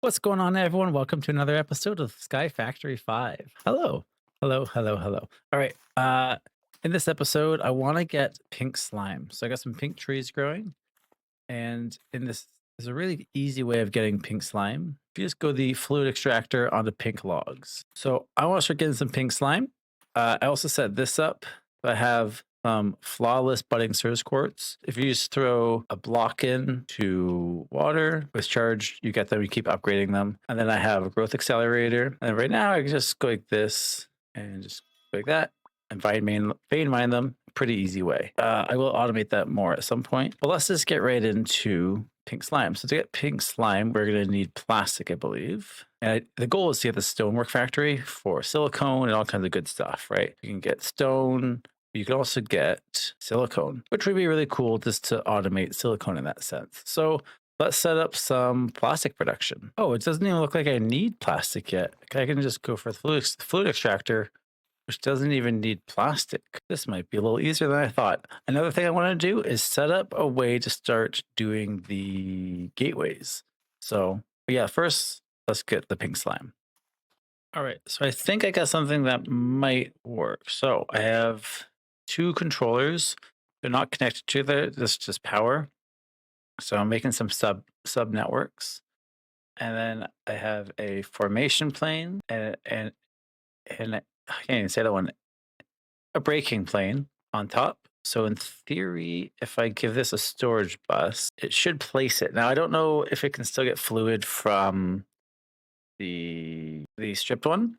What's going on, everyone? Welcome to another episode of Sky Factory 5. Hello. Hello, hello, hello. All right. In this episode, I want to get pink slime. So I got some pink trees growing, and in this there's a really easy way of getting pink slime. If you just go the fluid extractor onto pink logs. So I want to start getting some pink slime. I also set this up. I have flawless budding surface quartz. If you just throw a block in to water with charge, you get them, you keep upgrading them. And then I have a growth accelerator. And right now I can just go like this and just go like that and vein mine them. Pretty easy way. I will automate that more at some point. But let's just get right into pink slime. So to get pink slime, we're going to need plastic, I believe. And the goal is to get the stonework factory for silicone and all kinds of good stuff, right? You can get stone. You can also get silicone, which would be really cool just to automate silicone in that sense. So let's set up some plastic production. Oh, it doesn't even look like I need plastic yet. I can just go for the fluid extractor, which doesn't even need plastic. This might be a little easier than I thought. Another thing I want to do is set up a way to start doing the gateways. So yeah, first let's get the pink slime. All right, so I think I got something that might work. So I have two controllers. They're not connected to this is just power. So I'm making some sub networks. And then I have a formation plane and I can't even say that one, a breaking plane on top. So in theory, if I give this a storage bus, it should place it. Now I don't know if it can still get fluid from the stripped one,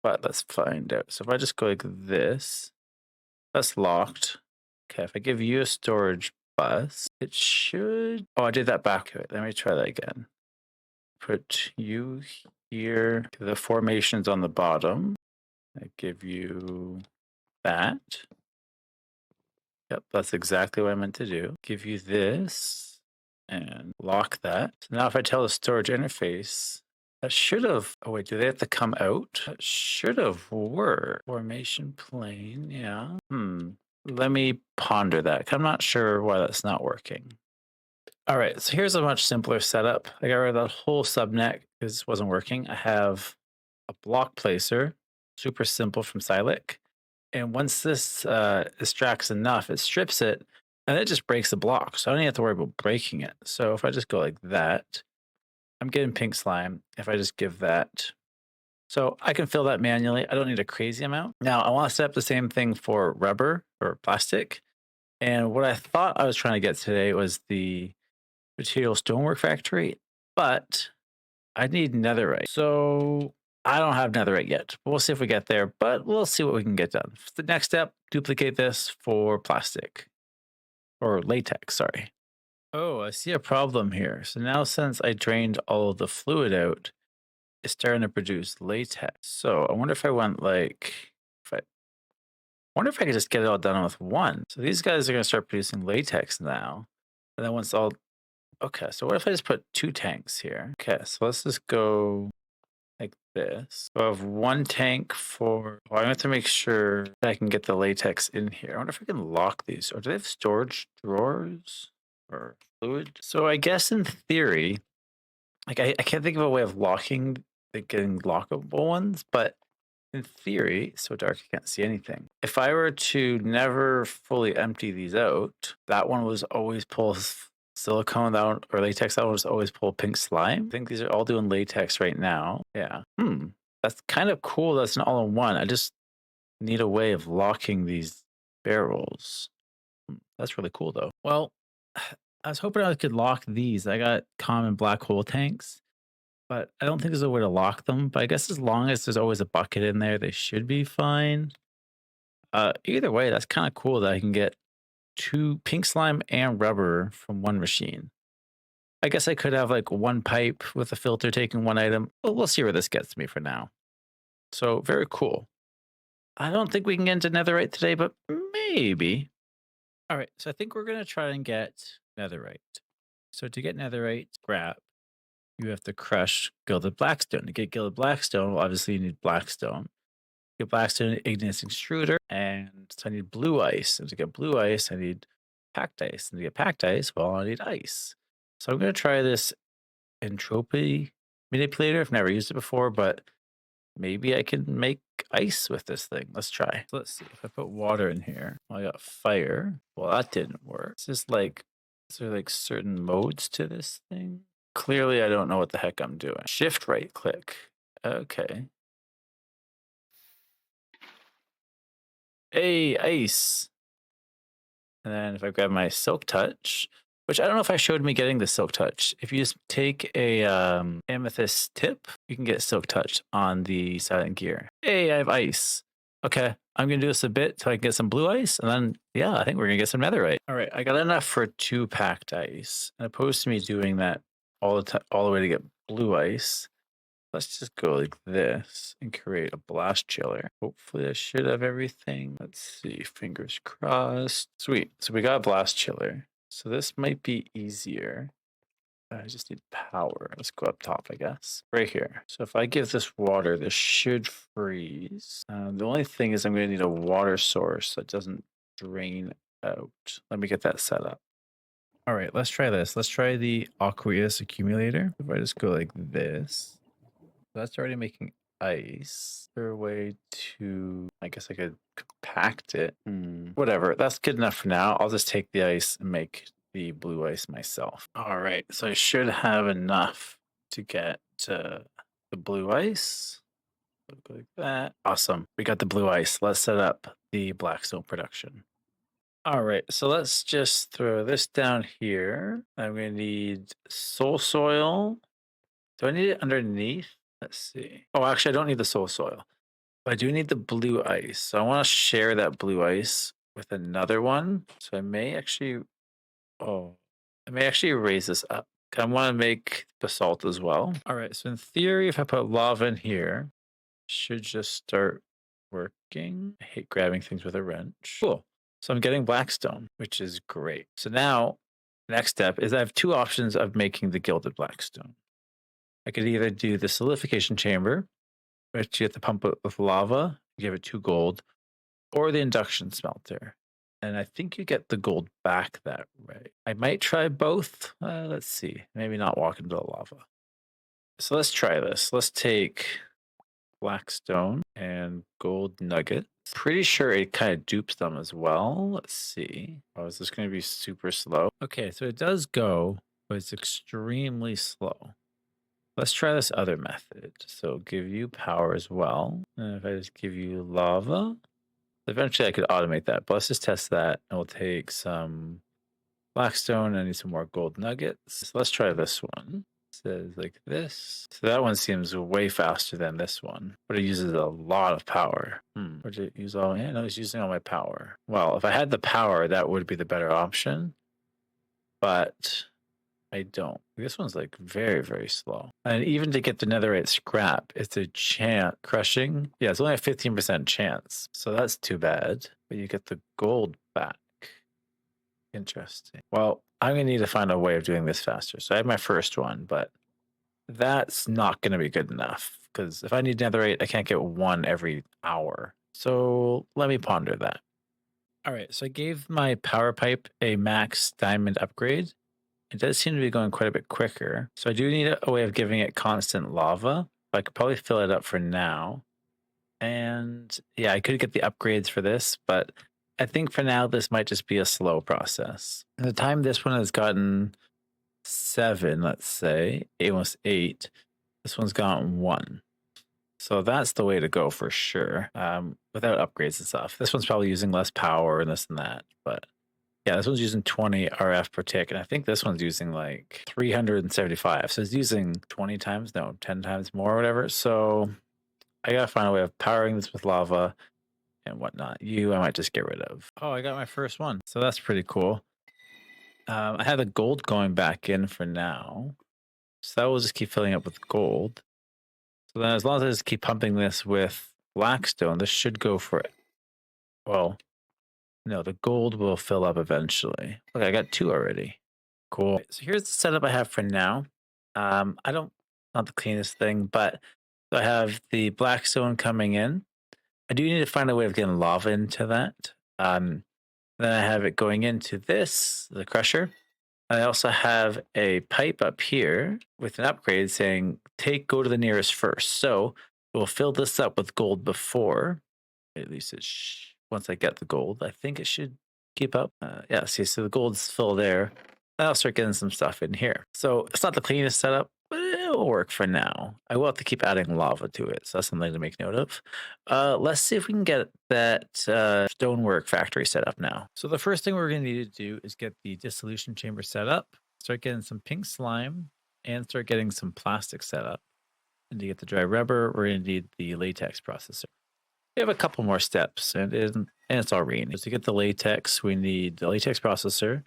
but let's find out. So if I just go like this, that's locked. Okay, if I give you a storage bus, it should. Oh, I did that back. Let me try that again. Put you here. The formation's on the bottom. I give you that. Yep, that's exactly what I meant to do. Give you this and lock that. So now if I tell the storage interface, that should have, oh wait, do they have to come out? That should have worked. Formation plane, yeah. Let me ponder that. 'Cause I'm not sure why that's not working. All right, so here's a much simpler setup. I got rid of that whole subnet because it wasn't working. I have a block placer, super simple from Silex. And once this extracts enough, it strips it and it just breaks the block. So I don't even have to worry about breaking it. So if I just go like that, I'm getting pink slime. If I just give that, so I can fill that manually. I don't need a crazy amount. Now I want to set up the same thing for rubber or plastic. And what I thought I was trying to get today was the material stonework factory, but I need netherite. So I don't have netherite yet. We'll see if we get there, but we'll see what we can get done. The next step, duplicate this for plastic or latex, sorry. Oh, I see a problem here. So now since I drained all of the fluid out, it's starting to produce latex. So I wonder if I went like, if I wonder if I could just get it all done with one. So these guys are going to start producing latex now. And then once all, okay, so what if I just put two tanks here? Okay, so let's just go like this. So I have one tank for, well, I have to make sure that I can get the latex in here. I wonder if I can lock these, or do they have storage drawers or fluid? So I guess in theory, like I can't think of a way of locking, like getting lockable ones, but in theory, it's so dark I can't see anything. If I were to never fully empty these out, that one was always pull silicone, that one, or latex, that one was always pull pink slime. I think these are all doing latex right now. Yeah. That's kind of cool. That's an all-in-one. I just need a way of locking these barrels. That's really cool though. Well, I was hoping I could lock these. I got common black hole tanks, but I don't think there's a way to lock them. But I guess as long as there's always a bucket in there, they should be fine. Either way, that's kind of cool that I can get two pink slime and rubber from one machine. I guess I could have like one pipe with a filter taking one item. Well, we'll see where this gets me for now. So very cool. I don't think we can get into netherite today, but maybe. All right, so I think we're gonna try and get netherite. So to get netherite scrap, you have to crush gilded blackstone. To get gilded blackstone, well, obviously you need blackstone. Get blackstone igneous extruder, and so I need blue ice. And to get blue ice, I need packed ice. And to get packed ice, well, I need ice. So I'm gonna try this entropy manipulator. I've never used it before, but maybe I can make ice with this thing. Let's try. So let's see. If I put water in here, well, I got fire. Well, that didn't work. It's just like, is there like certain modes to this thing? Clearly, I don't know what the heck I'm doing. Shift right click. Okay. Hey, ice. And then if I grab my silk touch, which I don't know if I showed me getting the silk touch. If you just take a amethyst tip, you can get silk touch on the silent gear. Hey, I have ice. Okay, I'm gonna do this a bit so I can get some blue ice, and then yeah, I think we're gonna get some netherite. All right, I got enough for 2 packed ice, and opposed to me doing that all the time, all the way to get blue ice. Let's just go like this and create a blast chiller. Hopefully I should have everything. Let's see, fingers crossed. Sweet, so we got a blast chiller. So this might be easier. I just need power. Let's go up top, I guess. Right here. So if I give this water, this should freeze. The only thing is I'm gonna need a water source that doesn't drain out. Let me get that set up. All right, let's try this. Let's try the aqueous accumulator. If I just go like this, that's already making ice. Is there a way to, I guess I could compact it. Whatever, that's good enough for now. I'll just take the ice and make the blue ice myself. All right, so I should have enough to get the blue ice. Look like that. Awesome, we got the blue ice. Let's set up the blackstone production. All right, so let's just throw this down here. I'm gonna need soul soil. Do I need it underneath? Let's see. Oh, actually, I don't need the soul soil. But I do need the blue ice. So I want to share that blue ice with another one. So I may actually, oh, I may actually raise this up. I want to make basalt as well. All right, so in theory, if I put lava in here, it should just start working. I hate grabbing things with a wrench. Cool. So I'm getting blackstone, which is great. So now, next step is I have 2 options of making the gilded blackstone. I could either do the solidification chamber, which you have to pump it with lava, give it 2 gold, or the induction smelter. And I think you get the gold back that way. I might try both. Let's see. Maybe not walk into the lava. So let's try this. Let's take blackstone and gold nuggets. Pretty sure it kind of dupes them as well. Let's see. Oh, is this going to be super slow? Okay, so it does go, but it's extremely slow. Let's try this other method. So give you power as well. And if I just give you lava, eventually I could automate that. But let's just test that. And we'll take some blackstone. I need some more gold nuggets. So let's try this one. It says like this. So that one seems way faster than this one, but it uses a lot of power. Or did it use all? Yeah, no, it's using all my power. Well, if I had the power, that would be the better option. But I don't. This one's like very, very slow. And even to get the netherite scrap, it's a chance crushing. Yeah, it's only a 15% chance. So that's too bad. But you get the gold back. Interesting. Well, I'm gonna need to find a way of doing this faster. So I have my first one, but that's not gonna be good enough. Because if I need netherite, I can't get 1 every hour. So let me ponder that. All right, so I gave my power pipe a max diamond upgrade. It does seem to be going quite a bit quicker. So I do need a way of giving it constant lava. I could probably fill it up for now. And yeah, I could get the upgrades for this, but I think for now, this might just be a slow process. And the time this one has gotten 7, let's say, almost 8, this one's gotten 1. So that's the way to go for sure, without upgrades and stuff. This one's probably using less power and this and that, but yeah, this one's using 20 RF per tick, and I think this one's using like 375. So it's using 20 times, no, 10 times more or whatever. So I gotta find a way of powering this with lava and whatnot. I might just get rid of. Oh, I got my first one. So that's pretty cool. I have the gold going back in for now. So that will just keep filling up with gold. So then as long as I just keep pumping this with blackstone, this should go for it. Well, no, the gold will fill up eventually. Look, I got 2 already. Cool. So here's the setup I have for now. I don't, not the cleanest thing, but I have the blackstone coming in. I do need to find a way of getting lava into that. Then I have it going into this, the crusher. I also have a pipe up here with an upgrade saying, go to the nearest first. So we'll fill this up with gold before, at least once I get the gold, I think it should keep up. Yeah, see, so the gold's full there. I'll start getting some stuff in here. So it's not the cleanest setup, but it'll work for now. I will have to keep adding lava to it, so that's something to make note of. Let's see if we can get that stonework factory set up now. So the first thing we're going to need to do is get the dissolution chamber set up, start getting some pink slime, and start getting some plastic set up. And to get the dry rubber, we're going to need the latex processor. We have a couple more steps, and it's all raining. So to get the latex, we need the latex processor.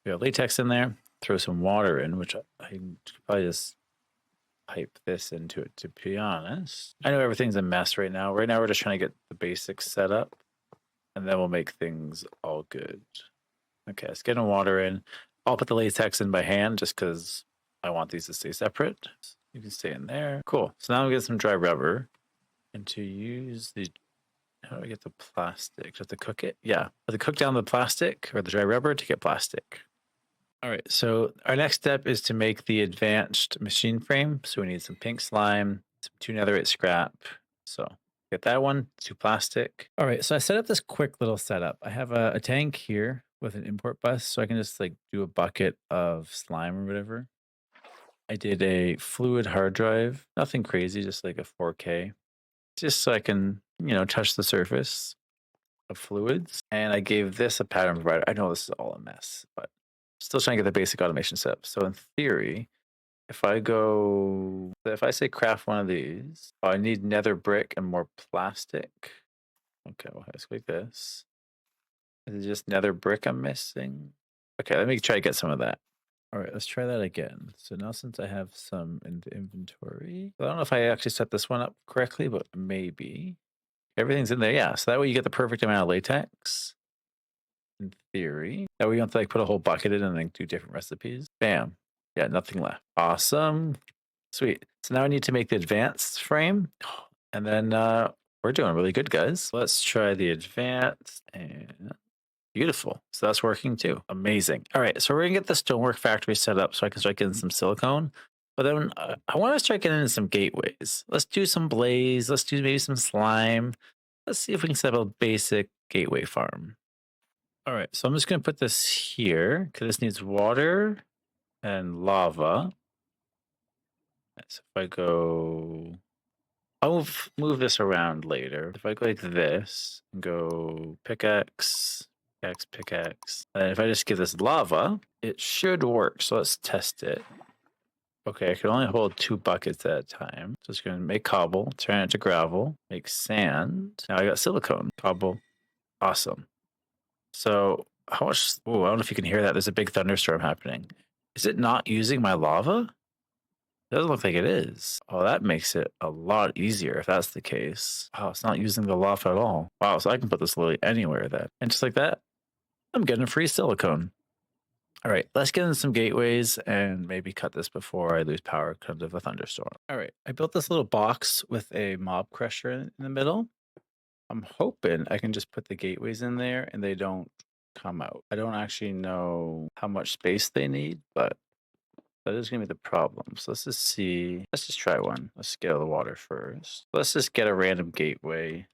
We have latex in there. Throw some water in, which I can probably just pipe this into it, to be honest. I know everything's a mess right now. Right now, we're just trying to get the basics set up, and then we'll make things all good. Okay, let's get water in. I'll put the latex in by hand just because I want these to stay separate. You can stay in there. Cool. So now we get some dry rubber. And to use the, how do I get the plastic? Do I have to cook it? Yeah. I have to cook down the plastic or the dry rubber to get plastic. All right. So our next step is to make the advanced machine frame. So we need some pink slime, some 2 netherite scrap. So get that one, 2 plastic. All right. So I set up this quick little setup. I have a tank here with an import bus. So I can just like do a bucket of slime or whatever. I did a fluid hard drive, nothing crazy, just like a 4K. Just so I can, touch the surface of fluids. And I gave this a pattern provider. I know this is all a mess, but still trying to get the basic automation set up. So in theory, if I say craft one of these, I need nether brick and more plastic. Okay, well, let's like this. Is it just nether brick I'm missing? Okay, let me try to get some of that. All right, let's try that again. So now since I have some in the inventory, I don't know if I actually set this one up correctly, but maybe. Everything's in there, yeah. So that way you get the perfect amount of latex, in theory. That way you don't have to like put a whole bucket in and then do different recipes. Bam. Yeah, nothing left. Awesome. Sweet. So now I need to make the advanced frame. And then we're doing really good, guys. Let's try the advanced and beautiful. So that's working too. Amazing. All right, so we're gonna get the stonework factory set up so I can start getting some silicone. But then I want to start getting into some gateways. Let's do some blaze. Let's do maybe some slime. Let's see if we can set up a basic gateway farm. All right, so I'm just gonna put this here because this needs water and lava. So if I go, I'll move this around later. If I go like this and go pickaxe, pickaxe. And if I just give this lava, it should work. So let's test it. Okay, I can only hold 2 buckets at a time. So it's going to make cobble, turn it to gravel, make sand. Now I got silicone, cobble. Awesome. So how much? Oh, I don't know if you can hear that. There's a big thunderstorm happening. Is it not using my lava? It doesn't look like it is. Oh, that makes it a lot easier if that's the case. Oh, it's not using the lava at all. Wow, so I can put this literally anywhere then. And just like that, I'm getting free silicone. All right, let's get in some gateways and maybe cut this before I lose power because of a thunderstorm. All right, I built this little box with a mob crusher in the middle. I'm hoping I can just put the gateways in there and they don't come out. I don't actually know how much space they need, but that is going to be the problem. So let's just see. Let's just try one. Let's scale the water first. Let's just get a random gateway.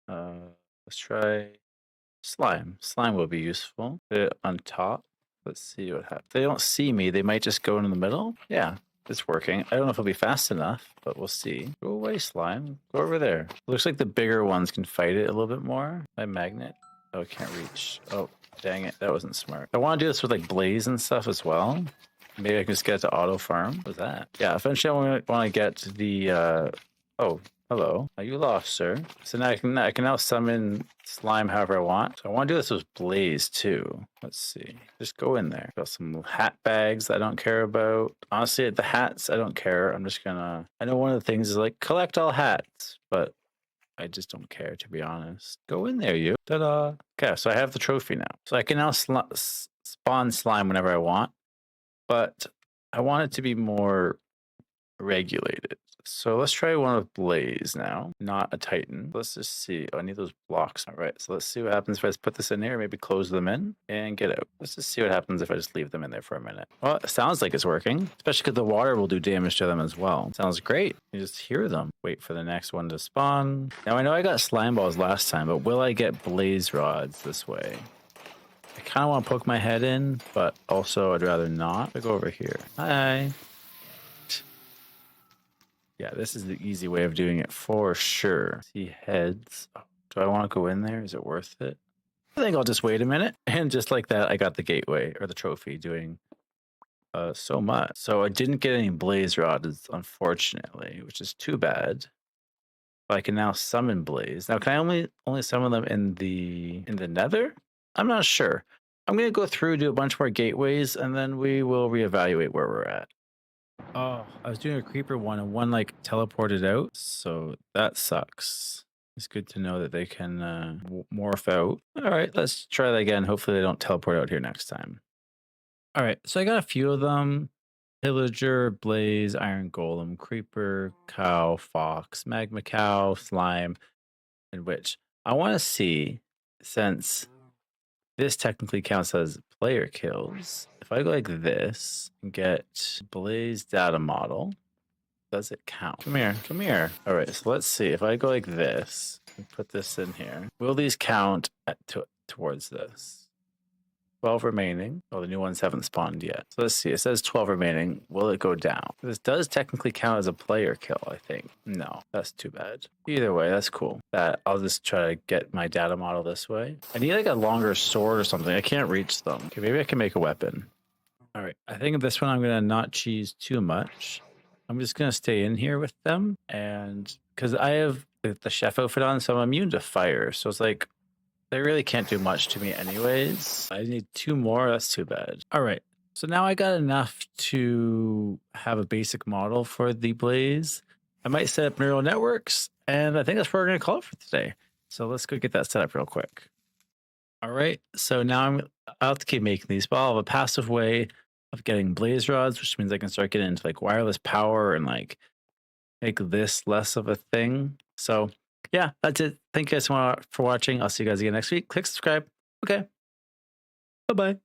Let's try slime. Slime will be useful. Put it on top. Let's see what happens. If they don't see me, they might just go in the middle. Yeah, it's working. I don't know if it'll be fast enough, but we'll see. Go away, slime. Go over there. Looks like the bigger ones can fight it a little bit more. My magnet. Oh, I can't reach. Oh, dang it. That wasn't smart. I want to do this with like blaze and stuff as well. Maybe I can just get to auto farm. What's that? Yeah, eventually I want to get to the oh, hello. Are you lost, sir? So now I can now summon slime however I want. So I want to do this with blaze too. Let's see. Just go in there. Got some hat bags I don't care about. Honestly, the hats I don't care. I'm just gonna. I know one of the things is like collect all hats, but I just don't care to be honest. Go in there, you. Ta-da! Okay, so I have the trophy now. So I can now spawn slime whenever I want. But I want it to be more regulated. So let's try one with Blaze now, not a Titan. Let's just see. Oh, I need those blocks. All right, so let's see what happens if I just put this in here, maybe close them in and get out. Let's just see what happens if I just leave them in there for a minute. Well, it sounds like it's working, especially because the water will do damage to them as well. Sounds great. You just hear them. Wait for the next one to spawn. Now I know I got slime balls last time, but will I get blaze rods this way? I kind of want to poke my head in, but also I'd rather not. I go over here. Hi. Yeah, this is the easy way of doing it for sure. See heads. Oh, do I want to go in there? Is it worth it? I think I'll just wait a minute. And just like that, I got the gateway or the trophy doing so much. So I didn't get any blaze rods, unfortunately, which is too bad. But I can now summon blaze. Now, can I only summon them in the nether? I'm not sure. I'm gonna go through, do a bunch more gateways, and then we will reevaluate where we're at. Oh, I was doing a creeper one and one like teleported out, so that sucks. It's good to know that they can morph out. All right, let's try that again. Hopefully they don't teleport out here next time. All right, so I got a few of them. Pillager, Blaze, Iron Golem, Creeper, Cow, Fox, Magma Cow, Slime, and Witch. I want to see, since this technically counts as player kills, if I go like this and get Blaze data model, does it count? Come here, come here. All right, so let's see. If I go like this and put this in here, will these count towards this? 12 remaining. Oh, the new ones haven't spawned yet. So let's see. It says 12 remaining. Will it go down? This does technically count as a player kill, I think. No, that's too bad. Either way, that's cool. That I'll just try to get my data model this way. I need like a longer sword or something. I can't reach them. Okay, maybe I can make a weapon. All right. I think this one I'm going to not cheese too much. I'm just going to stay in here with them. And because I have the chef outfit on, so I'm immune to fire. So it's like, they really can't do much to me anyways. I need 2 more. That's too bad. All right. So now I got enough to have a basic model for the blaze. I might set up neural networks, and I think that's what we're going to call it for today. So let's go get that set up real quick. All right. So now I'll have to keep making these, but I'll have a passive way of getting blaze rods, which means I can start getting into like wireless power and like make this less of a thing. So yeah, that's it. Thank you guys for watching. I'll see you guys again next week. Click subscribe. Okay. Bye-bye.